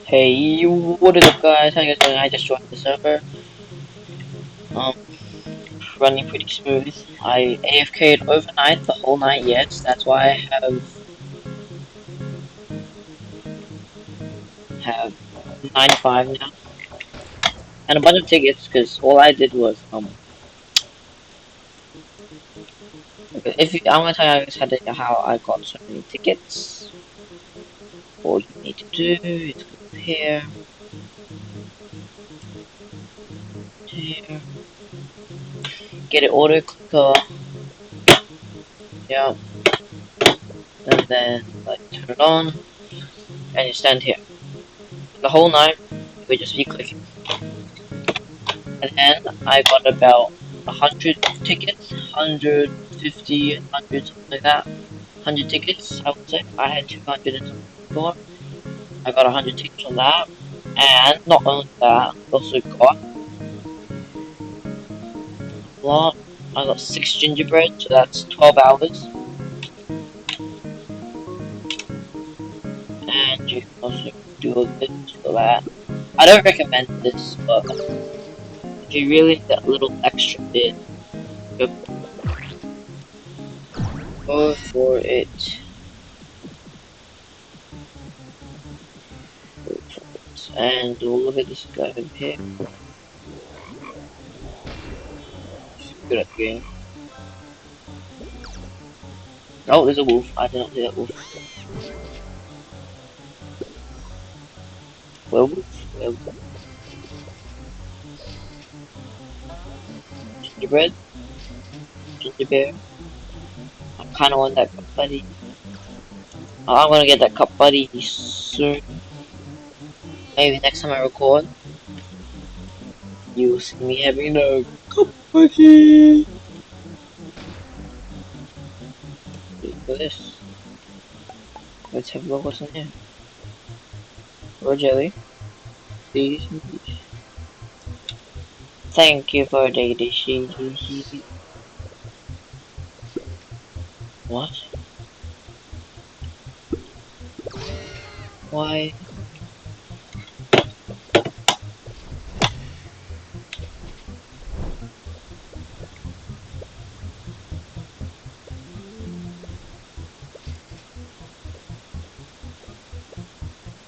Hey, what is up guys? How you guys doing? I just joined the server. Um, Running pretty smooth. I AFK'd overnight, the whole night, yes. That's why I have 95 now. And a bunch of tickets, because all I did was, I'm gonna tell you guys how I got so many tickets. All you need to do is go here, here, get it auto clicker, yeah, and then, like, turn it on, and you stand here. The whole night, we just be clicking. And then I got about 100 tickets, 150, 100, something like that. 100 tickets, I would say. I had 200 and something before. I got 100 tickets on that. And not only that, I also got a lot. I got 6 gingerbread, so that's 12 hours. And you can also do a bit for that. I don't recommend this, but if you really need that little extra bit, go for it. And we'll look at this guy over here. He's good at the game. Oh, there's a wolf. I did not see that wolf. Werewolf? Werewolf. Gingerbread? Ginger bear? I kinda want that cup buddy. Oh, I'm gonna get that cup buddy soon. Maybe next time I record, you will see me having a cup buddy. Look at this. Let's have a look what's in here. Raw jelly. These. Thank you for the dishes. What? Why?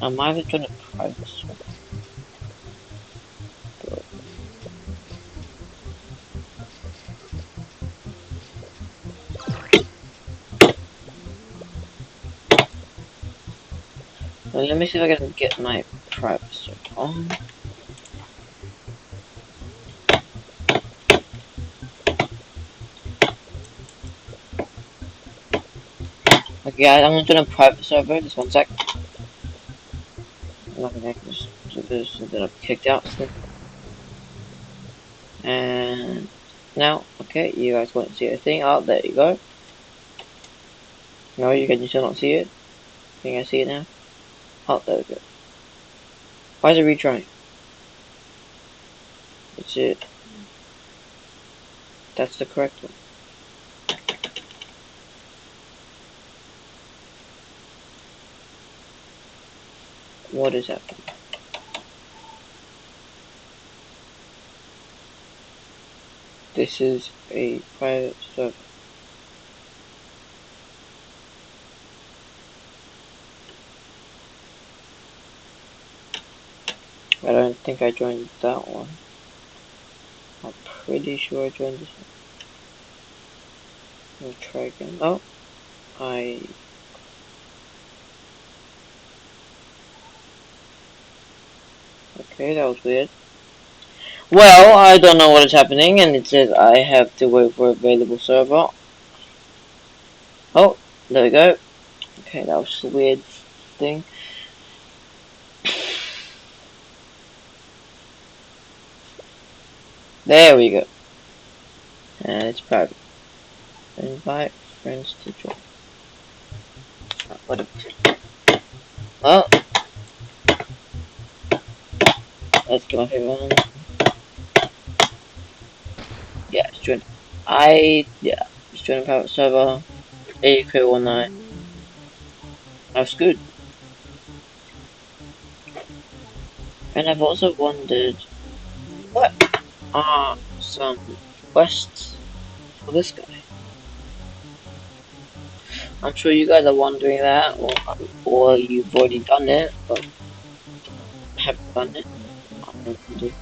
Am I even trying to private server? Well, let me see if I can get my private server on. Okay, guys, I'm gonna do a private server. Just one sec. I'm not gonna just do this and then I'm kicked out. And now, okay, you guys won't see a thing. Oh, there you go. No, you can still not see it. Can you guys see it now? Oh, there we go. Why is it retrying? It's it. That's the correct one. What is happening? This is a private server. I don't think I joined that one. I'm pretty sure I joined this one. Let me try again. Oh, okay, that was weird. Well, I don't know what is happening, and it says I have to wait for available server. Oh, there we go. Okay, that was a weird thing. There we go. And it's private. Invite friends to join. What a... Oh, let's get my favorite one. Yeah, it's join. Just join a private server. AK19. That's good. And I've also wondered what are some quests for this guy. I'm sure you guys are wondering that, or you've already done it, but haven't done it. I wonder.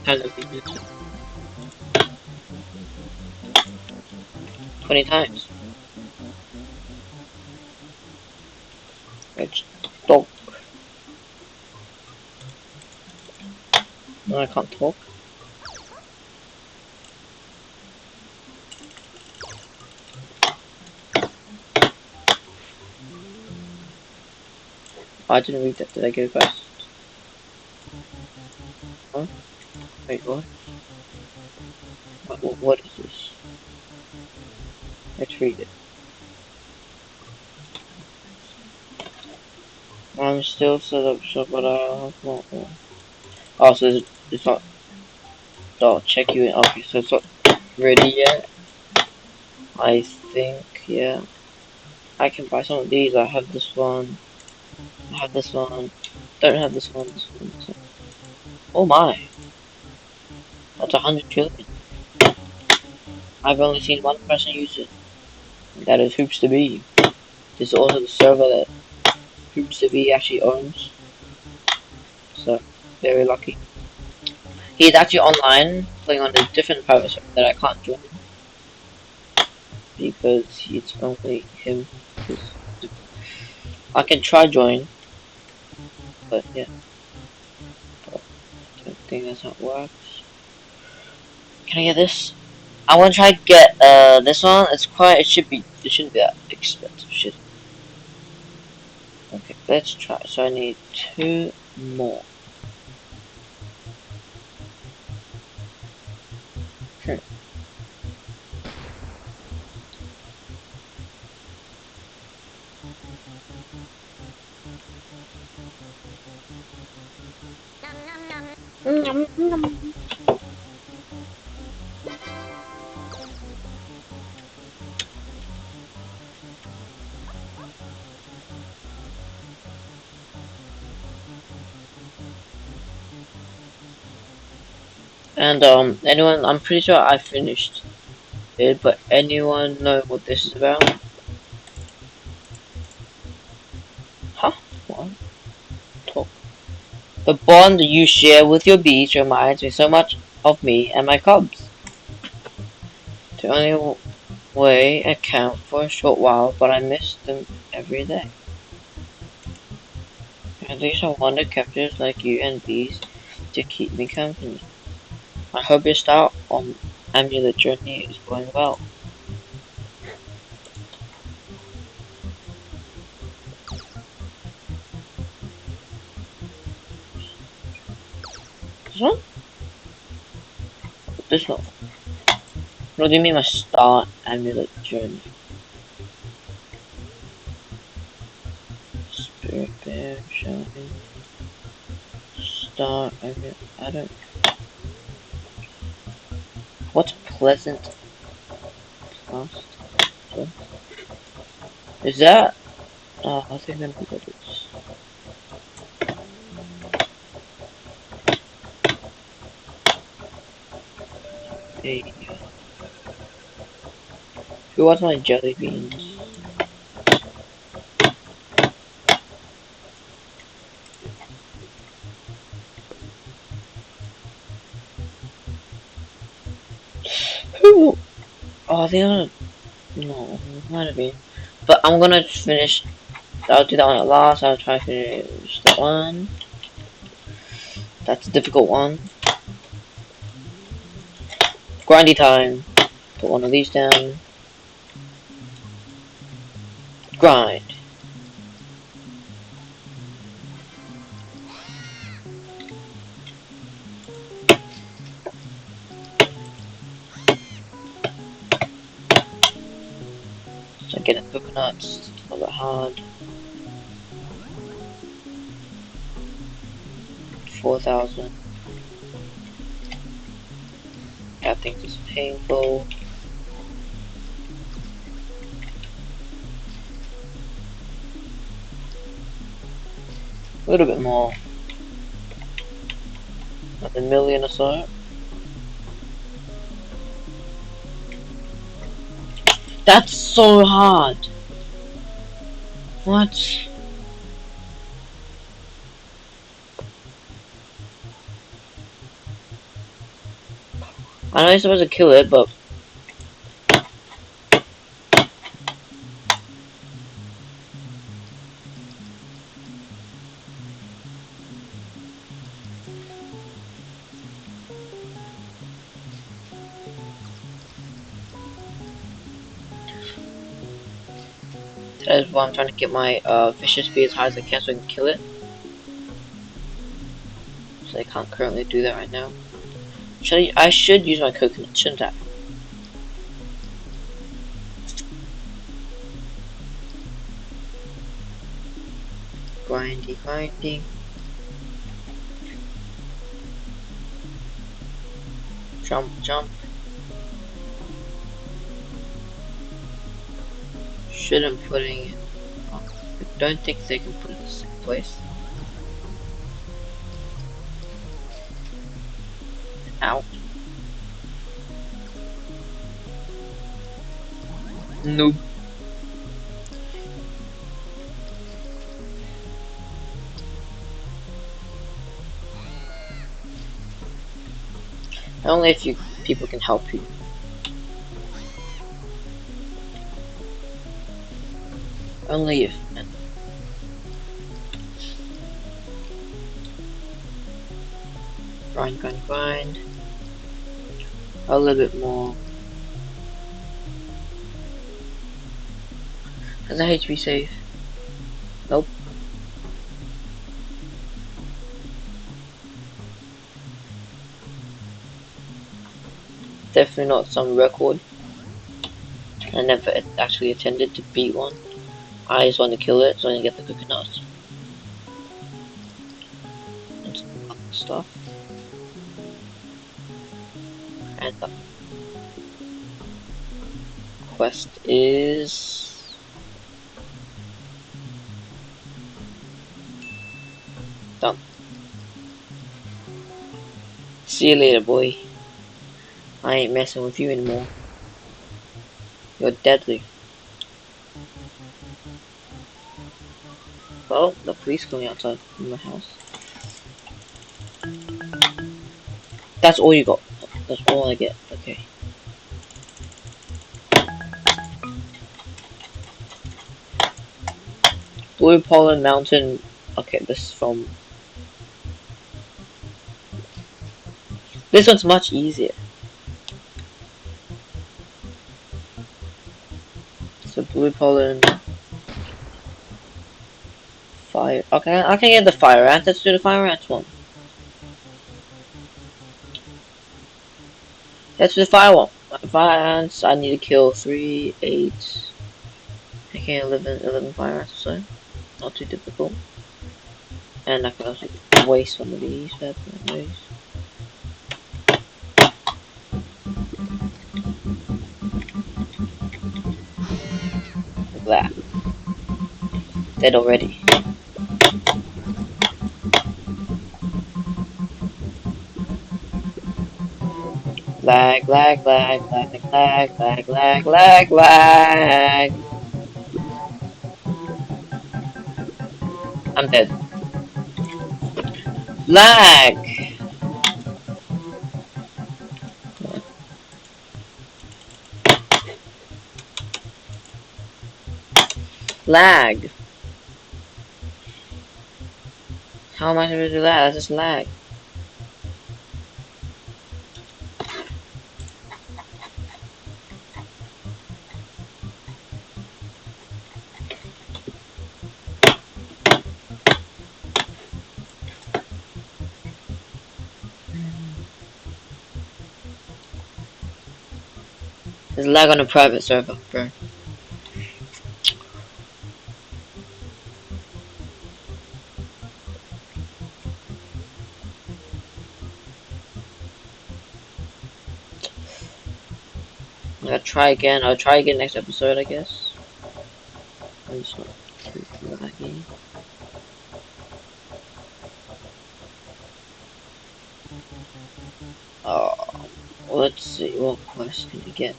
Hasn't been used 20 times. Which dog? No, I can't talk. I didn't read that. Did I go first? Huh? Wait, what? What is this? Let's read it. I'm still set up shop, but I have not one. Oh, so it's not. I'll check you in. Okay, so it's not ready yet. I think, yeah. I can buy some of these. I have this one. I have this one. Don't have this one. This one. This one. Oh my! That's 100 trillion. I've only seen one person use it. And that is Hoops to Be. This is also the server that Hoops to Be actually owns. So very lucky. He's actually online playing on a different private server that I can't join because it's only him. I can try join, but yeah, but I don't think that's how it works. Can I get this? I want to try to get this one. It's quite. It shouldn't be that expensive. Should it? Okay, let's try. So I need two more. Hmm. And anyone? I'm pretty sure I finished it, but anyone know what this is about? Huh? What? Talk. The bond you share with your bees reminds me so much of me and my cubs. The only way I count for a short while, but I miss them every day. At least I wanted captures like you and bees to keep me company. I hope your start on Amulet Journey is going well. This one? This one. What do you mean my start Amulet Journey? Spirit Bear, Shine, Star Amulet. I don't. What's Pleasant Plus? Is that? I think I know what it is. Hey, who wants my jelly beans? Who? Oh, the other. No, might have been. But I'm gonna finish. I'll do that one at last. I'll try to finish that one. That's a difficult one. Grindy time. Put one of these down. Grind. So getting coconuts. It's not that hard. 4,000. I think it's painful. A little bit more. A million or so. That's so hard. What? I know you're supposed to kill it, but that is why I'm trying to get my vision speed as high as I can so I can kill it. So I can't currently do that right now. I should use my coconut, shouldn't I? Grindy, grinding. Jump, jump. Shouldn't putting it. I don't think they can put it in the same place. Ow. Nope. Only if you people can help you. Only if. Grind, grind, grind. A little bit more. Has a HP save? Nope. Definitely not some record. I never actually attended to beat one. I just want to kill it so I can get the coconuts and some other stuff. And the quest is done. See you later, boy. I ain't messing with you anymore. You're deadly. Well, the police coming outside my house. That's all you got. That's all I get. Okay. Blue Pollen Mountain. Okay, this is from. This one's much easier. So Blue Pollen. Fire. Okay, I can get the fire ant. Let's do the fire ant one. Let's do the fire one. Fire ants. I need to kill 3, 8. Okay, 11 fire ants or so. Not too difficult. And I can also waste one of these bad boys. Like that. Dead already. Lag, lag, lag, lag, lag, lag, lag, lag, lag. I'm dead. Lag! Lag! How am I supposed to do that? That's just lag. There's lag on a private server, bro. I'll try again. I'll try again next episode, I guess. I'm just not too laggy. Let's see, what quest can you get?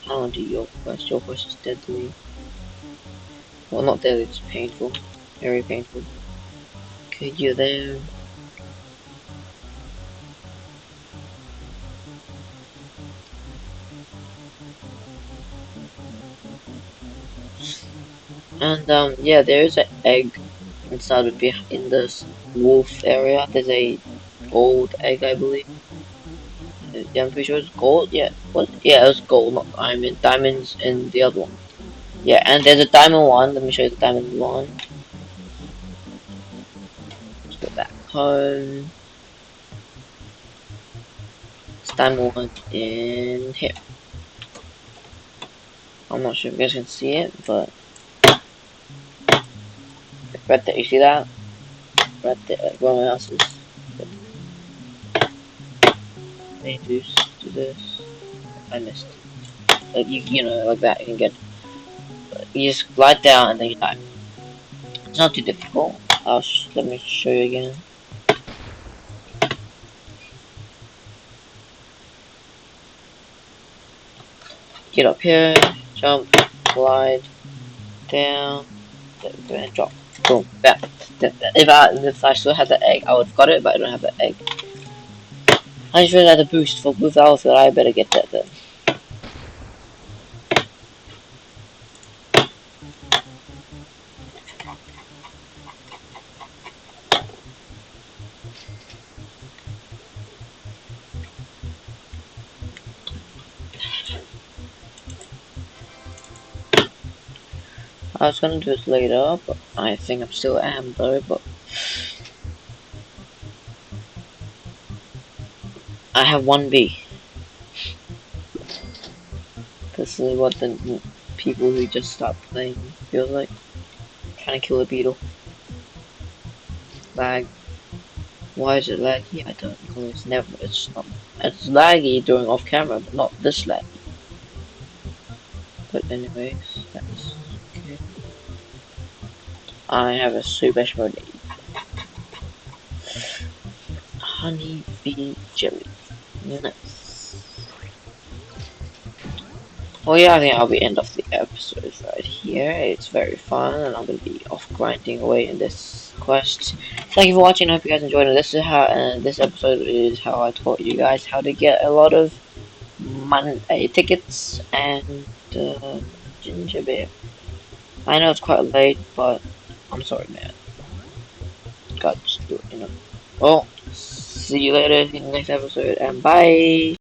I don't do your quest. Your quest is deadly. Well, not deadly, it's painful. Very painful. Okay, you're there. And yeah, there is an egg inside of in this wolf area. There's a gold egg, I believe. Yeah, I'm pretty sure it's gold. Yeah, what? Yeah, it was gold, not diamond. Diamonds in the other one. Yeah, and there's a diamond one. Let me show you the diamond one. Let's go back home. It's diamond one in here. I'm not sure if you guys can see it, but right there. You see that? Right there. Like where my mouse is. They do this. I missed. Like you know, like that. You can get. You just glide down and then you die. It's not too difficult. Let me show you again. Get up here, jump, glide, down, and drop. Boom, bam. If I still had the egg, I would have got it, but I don't have the egg. I just realized the boost for Blue Outfit, I better get that then. I was gonna do it later, but I think I'm still Amber, but I have 1B. This is what the people who just stopped playing feels like. Trying to kill a beetle. Lag. Why is it laggy? I don't know. It's laggy during off camera, but not this laggy. But anyways, that's okay. I have a super mode honey bee jelly. Nice. Well, yeah, I think I'll be end of the episode right here. It's very fun, and I'm gonna be off grinding away in this quest. Thank you for watching. I hope you guys enjoyed it. This episode is how I taught you guys how to get a lot of tickets and ginger beer. I know it's quite late, but I'm sorry, man. Gotta just do it, you know. Well, see you later in the next episode, and bye.